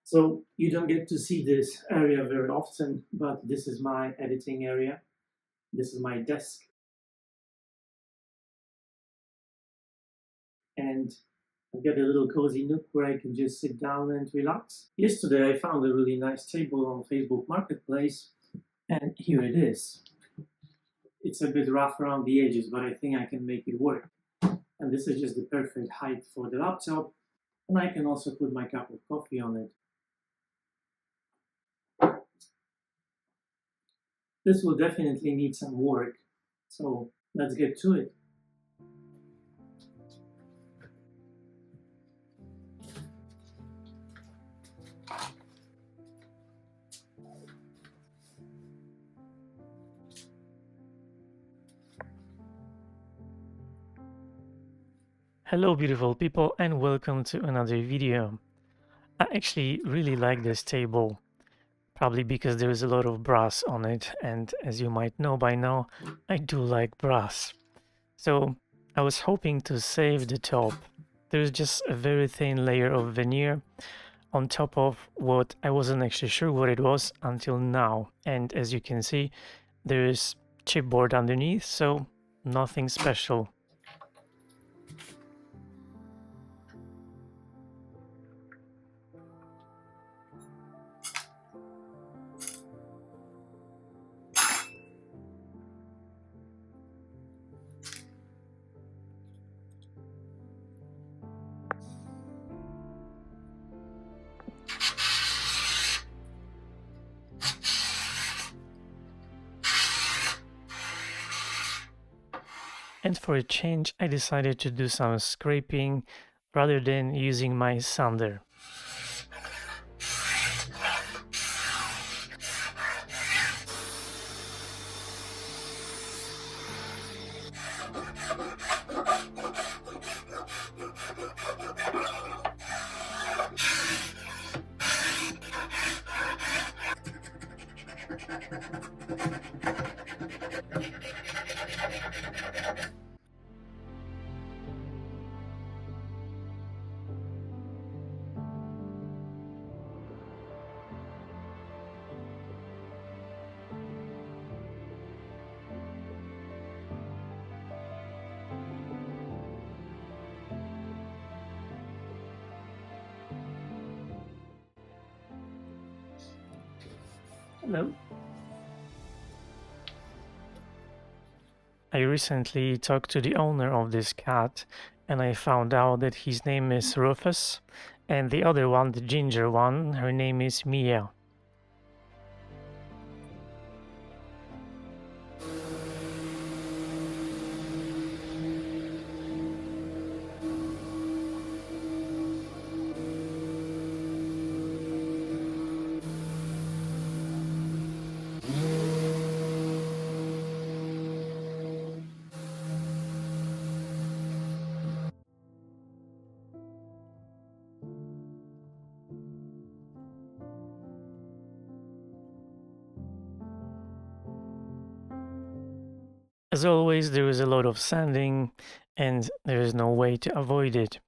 So you don't get to see this area very often, but this is my editing area. This is my desk. And I've got a little cozy nook where I can just sit down and relax. Yesterday I found a really nice table on Facebook Marketplace, and here it is. It's a bit rough around the edges, but I think I can make it work. And this is just the perfect height for the laptop, and I can also put my cup of coffee on it. This will definitely need some work, so let's get to it. Hello beautiful people and welcome to another video. I actually really like this table, probably because there is a lot of brass on it, and as you might know by now, I do like brass. So I was hoping to save the top. There's just a very thin layer of veneer on top of what I wasn't actually sure what it was until now, and as you can see there is chipboard underneath, so nothing special. And for a change, I decided to do some scraping rather than using my sander. Hello. I recently talked to the owner of this cat and I found out that his name is Rufus, and the other one, the ginger one, her name is Mia. As always, there is a lot of sanding and there is no way to avoid it.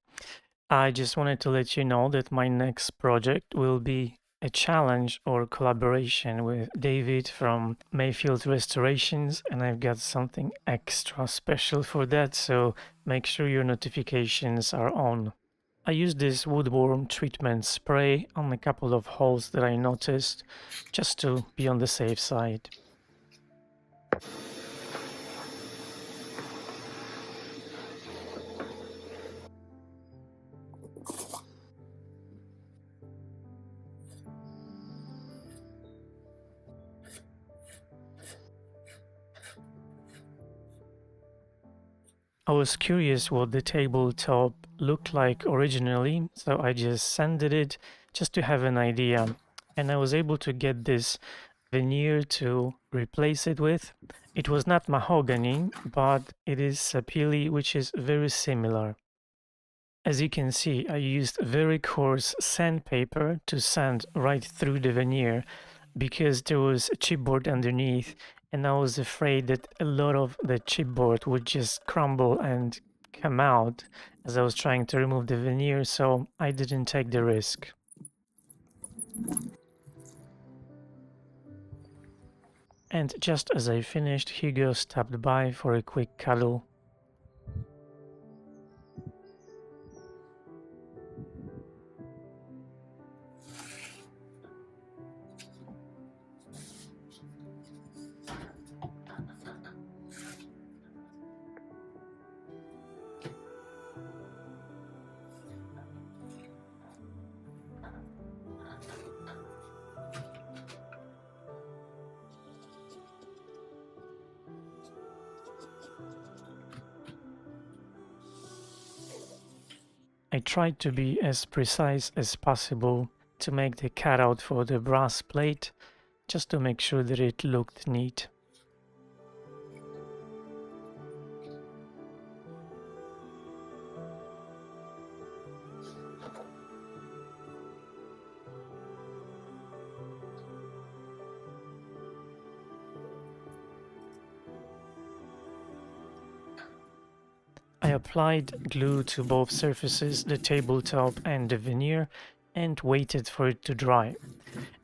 I just wanted to let you know that my next project will be a challenge or collaboration with David from Mayfield Restorations, and I've got something extra special for that, so make sure your notifications are on. I used this woodworm treatment spray on a couple of holes that I noticed, just to be on the safe side. I was curious what the tabletop looked like originally, so I just sanded it just to have an idea. And I was able to get this veneer to replace it with. It was not mahogany, but it is sapele, which is very similar. As you can see, I used very coarse sandpaper to sand right through the veneer because there was a chipboard underneath, and I was afraid that a lot of the chipboard would just crumble and come out as I was trying to remove the veneer, so I didn't take the risk. And just as I finished, Hugo stopped by for a quick cuddle. I tried to be as precise as possible to make the cutout for the brass plate, just to make sure that it looked neat. I applied glue to both surfaces, the tabletop and the veneer, and waited for it to dry.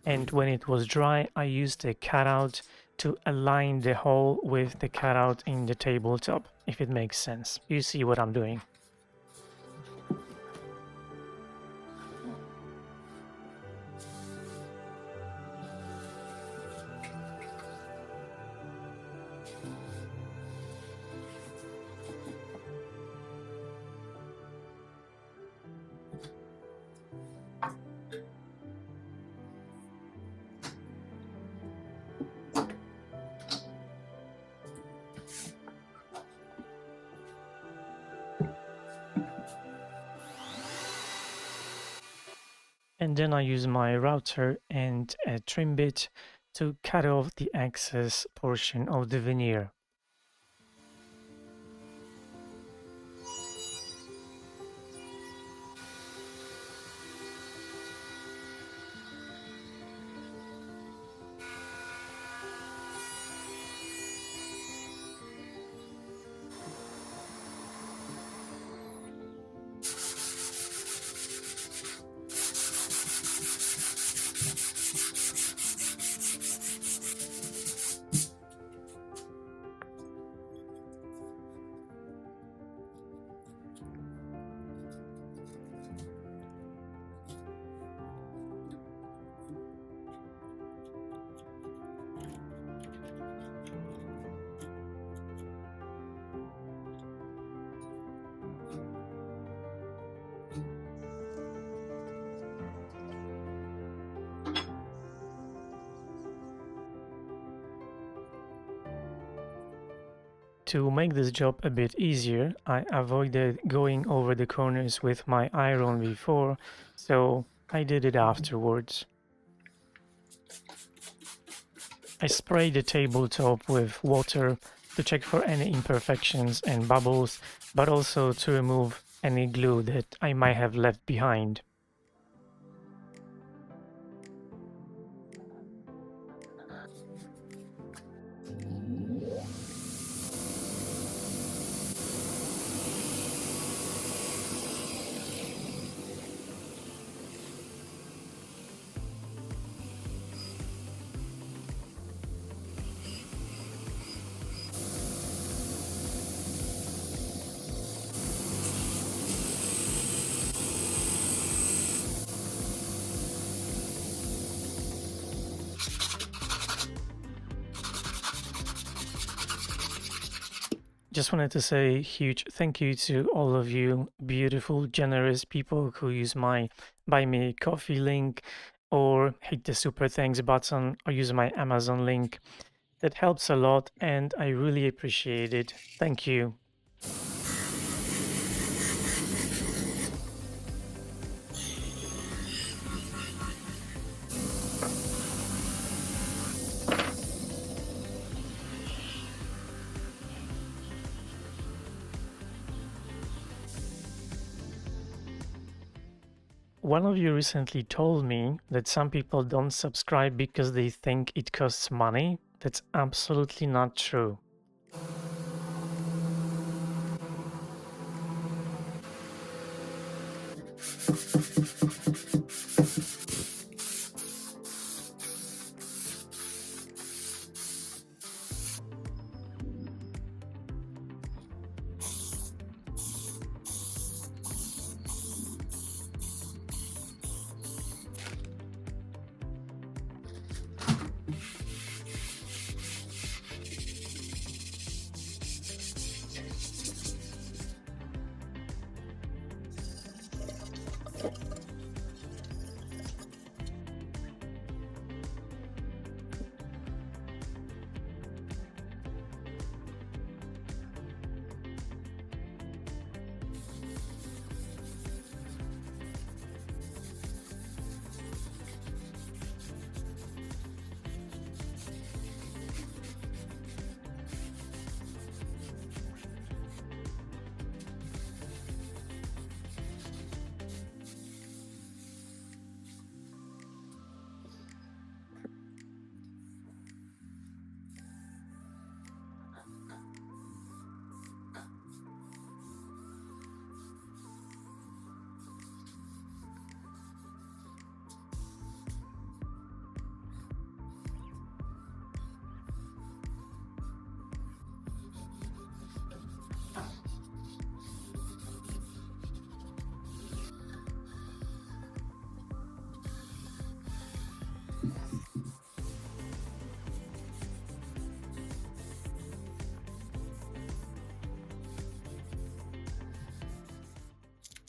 And when it was dry, I used a cutout to align the hole with the cutout in the tabletop, if it makes sense. You see what I'm doing. And then I use my router and a trim bit to cut off the excess portion of the veneer. To make this job a bit easier, I avoided going over the corners with my iron before, so I did it afterwards. I sprayed the tabletop with water to check for any imperfections and bubbles, but also to remove any glue that I might have left behind. Just wanted to say a huge thank you to all of you beautiful, generous people who use my Buy Me Coffee link or hit the super thanks button or use my Amazon link. That helps a lot and I really appreciate it. Thank you. One of you recently told me that some people don't subscribe because they think it costs money. That's absolutely not true.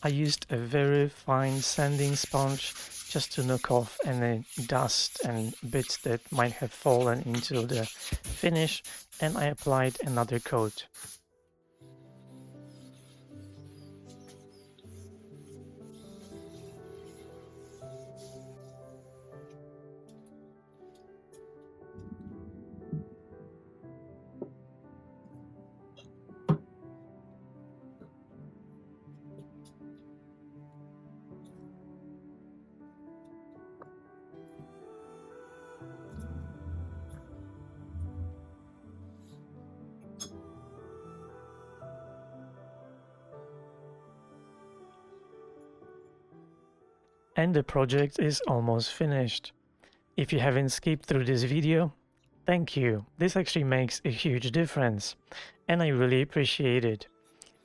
I used a very fine sanding sponge just to knock off any dust and bits that might have fallen into the finish, and I applied another coat. And the project is almost finished. If you haven't skipped through this video, thank you. This actually makes a huge difference, and I really appreciate it.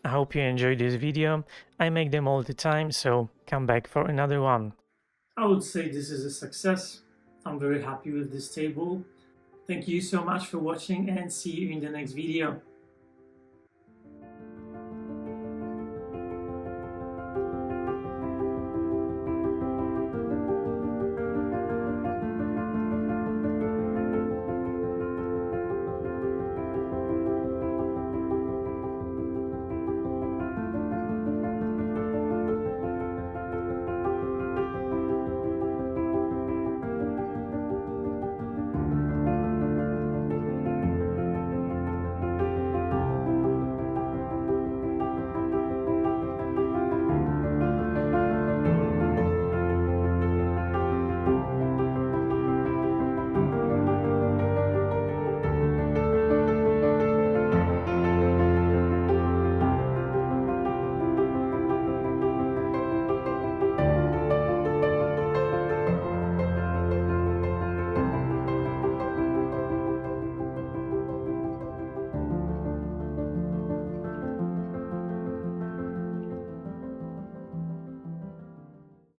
I hope you enjoyed this video. I make them all the time, so come back for another one. I would say this is a success. I'm very happy with this table. Thank you so much for watching and see you in the next video.